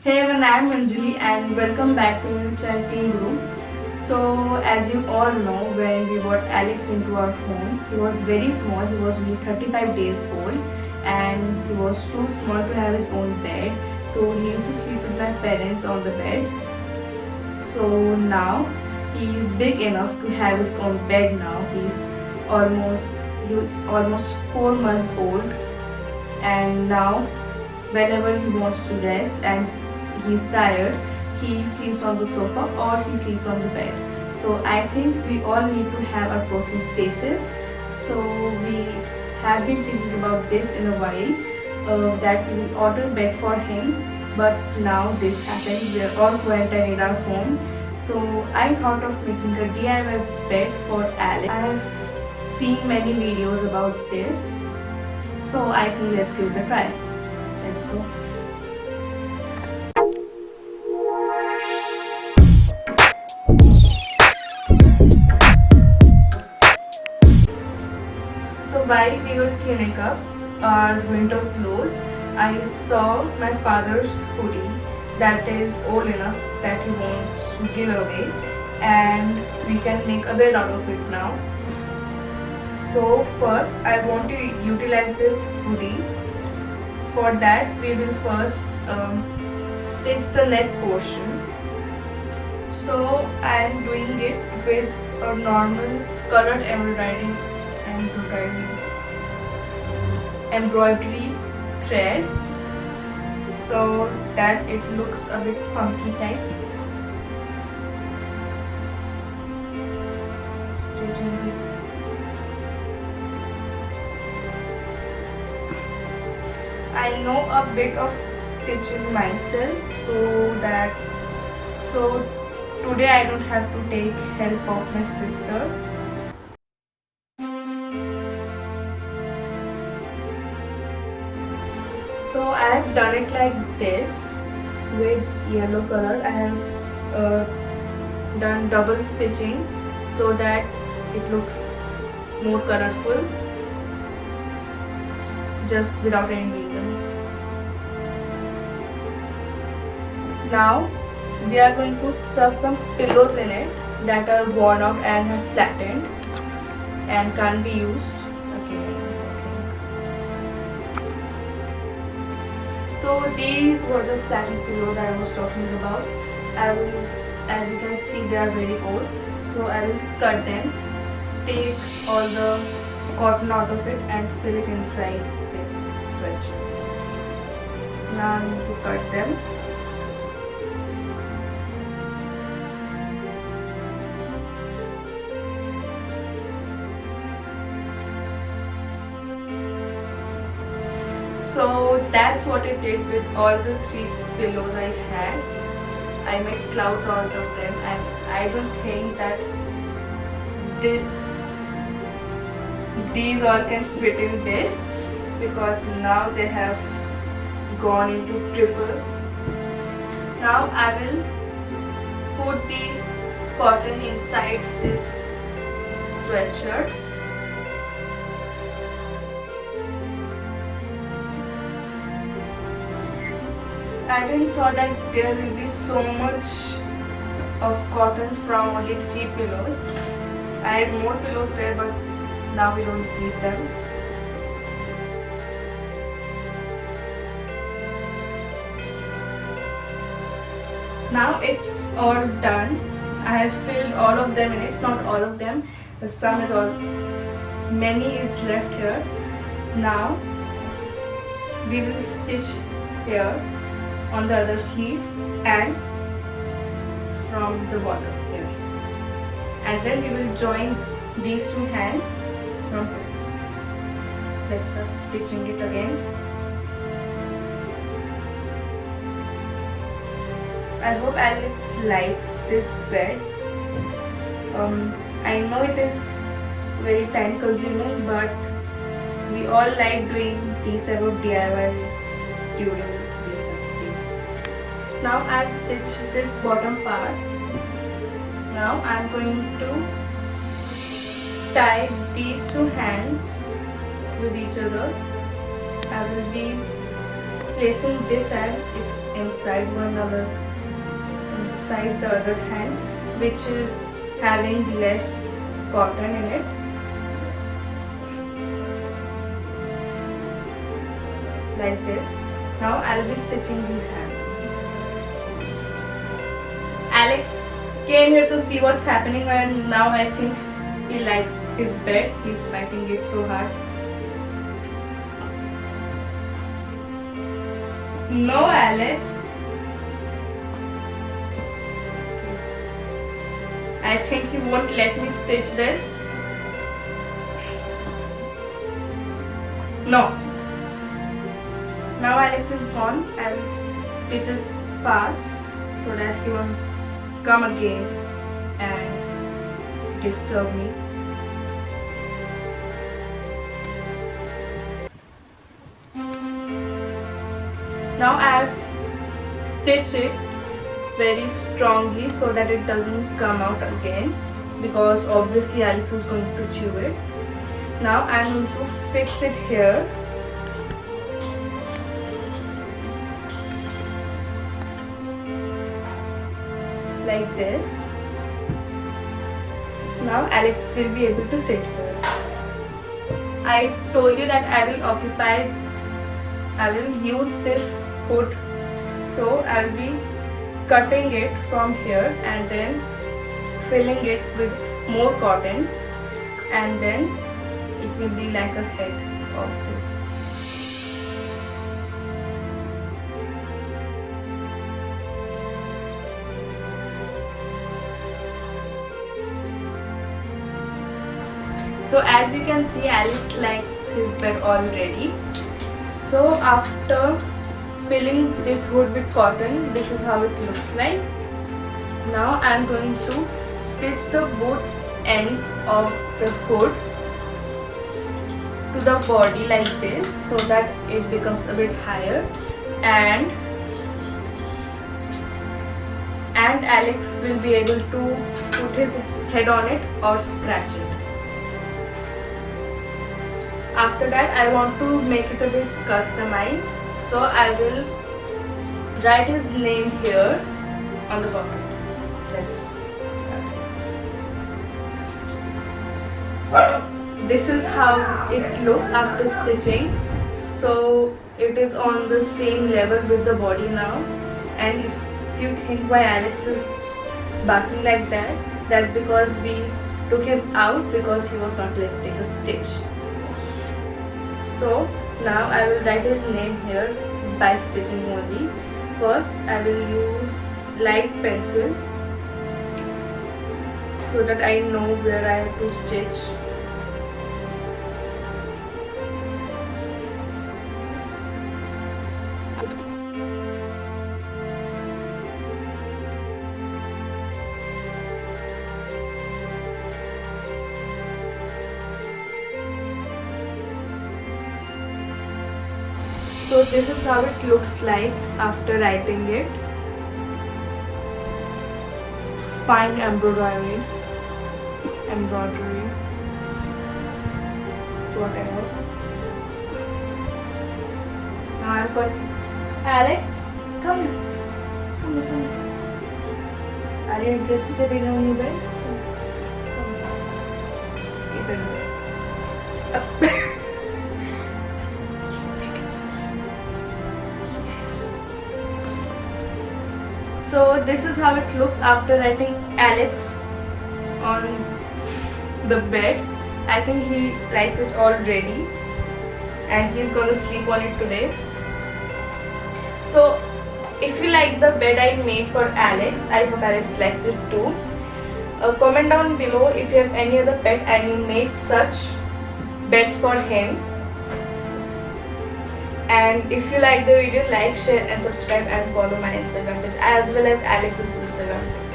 Hey everyone, I am Anjali and welcome back to New Child Team Room. So, as you all know, when we brought Alex into our home, he was very small, he was only 35 days old and he was too small to have his own bed. So, he used to sleep with my parents on the bed. So, now he is big enough to have his own bed now. Almost he was almost 4 months old, and now whenever he wants to rest and he's tired, he sleeps on the sofa or he sleeps on the bed. So I think we all need to have our personal spaces. So we have been thinking about this in a while, that we will order bed for him. But now this happened. We are all quarantined in our home. So I thought of making a DIY bed for Alex. I have seen many videos about this. So I think let's give it a try. Let's go. So while we were cleaning up our winter clothes, I saw my father's hoodie that is old enough that he wants to give away, and we can make a bed out of it now. So first I want to utilize this hoodie. For that we will first stitch the neck portion. So I am doing it with a normal colored embroidery thread so that it looks a bit funky type. Stitching it. I know a bit of stitching myself, so today I don't have to take help of my sister. So I have done it like this with yellow color. I have done double stitching so that it looks more colorful, just without any reason. Now we are going to stuff some pillows in it that are worn out and have flattened and can't be used again. So these were the flattened pillows I was talking about. As you can see, they are very old. So I will cut them, take all the cotton out of it and fill it inside this sweatshirt. Now I'm going to cut them. So that's what I did with all the 3 pillows I had. I made clouds out of them, and I don't think that these all can fit in this, because now they have gone into triple. Now I will put these cotton inside this sweatshirt. I didn't thought that there will be so much of cotton from only 3 pillows. I had more pillows there, but now we don't need them. Now it's all done. I have filled all of them in it, not all of them. Some is all, many is left here. Now we will stitch here on the other sleeve and from the bottom here, and then we will join these 2 hands from here. Let's start stitching it again. I hope Alex likes this bed. I know it is very time consuming, but we all like doing these type of DIYs during these days. Now I've stitched this bottom part. Now I'm going to tie these 2 hands with each other. I will be placing this hand is inside the other hand, which is having less cotton in it. Like this. Now I'll be stitching these hands. Alex came here to see what's happening, and now I think he likes his bed. He's fighting it so hard. No, Alex. I think he won't let me stitch this. No. Now Alex is gone. I will stitch it fast so that he won't come again and disturb me. Now I have stitched it very strongly so that it doesn't come out again, because obviously Alex is going to chew it. Now I am going to fix it here. Like this. Now Alex will be able to sit here. I told you that I will use this hood, so I will be cutting it from here and then filling it with more cotton, and then it will be like a head of this. So as you can see, Alex likes his bed already. So after filling this hood with cotton, this is how it looks like. Now I am going to stitch the both ends of the hood to the body like this, so that it becomes a bit higher, and Alex will be able to put his head on it or scratch it. After that, I want to make it a bit customized, so I will write his name here on the bottom. Let's start. So this is how it looks after stitching. So it is on the same level with the body now. And if you think why Alex is barking like that, that's because we took him out because he was not lifting a stitch. So now I will write his name here by stitching only. First I will use light pencil so that I know where I have to stitch. So this is how it looks like after writing it. Fine embroidery, whatever. Now I've got Alex, come here. Come. Are you interested in a new bed? So this is how it looks after writing Alex on the bed. I think he likes it already and he's going to sleep on it today. So if you like the bed I made for Alex, I hope Alex likes it too. Comment down below if you have any other pet and you made such beds for him. And if you like the video, like, share and subscribe, and follow my Instagram page as well as Alex's Instagram page.